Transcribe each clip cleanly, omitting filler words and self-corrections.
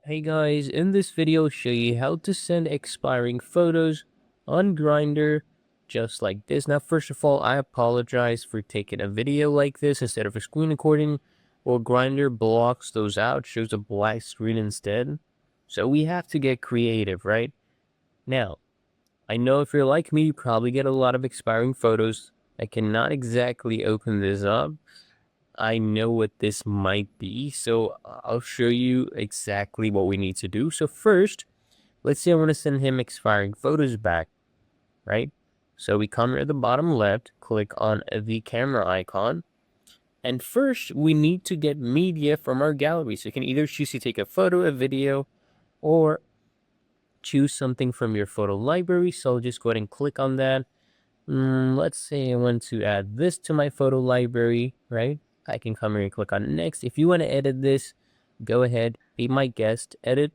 Hey guys, in this video I'll show you how to send expiring photos on Grindr just like this. Now first of all, I apologize for taking a video like this instead of a screen recording. Well, Grindr blocks those out, shows a black screen instead. So we have to get creative, right? Now, I know if you're like me, you probably get a lot of expiring photos. I cannot exactly open this up. I know what this might be, so I'll show you exactly what we need to do. So first, let's say I want to send him expiring photos back, right? So we come here at the bottom left, click on the camera icon, and first we need to get media from our gallery. So you can either choose to take a photo, a video, or choose something from your photo library. So I'll just go ahead and click on that. Let's say I want to add this to my photo library, right? I can come here and click on next. If you want to edit this, go ahead, be my guest, edit.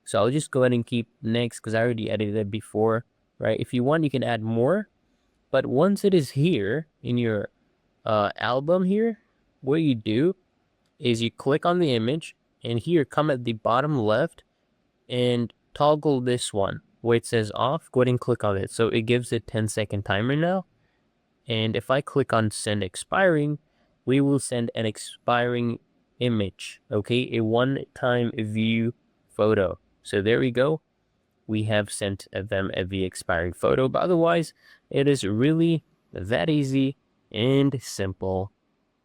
So I'll just go ahead and keep next because I already edited it before, right? If you want, you can add more. But once it is here in your album here, what you do is you click on the image and here come at the bottom left and toggle this one where it says off. Go ahead and click on it. So it gives it 10-second timer now. And if I click on send expiring, we will send an expiring image, okay? A one-time view photo. So there we go. We have sent them the expiring photo. But otherwise, it is really that easy and simple.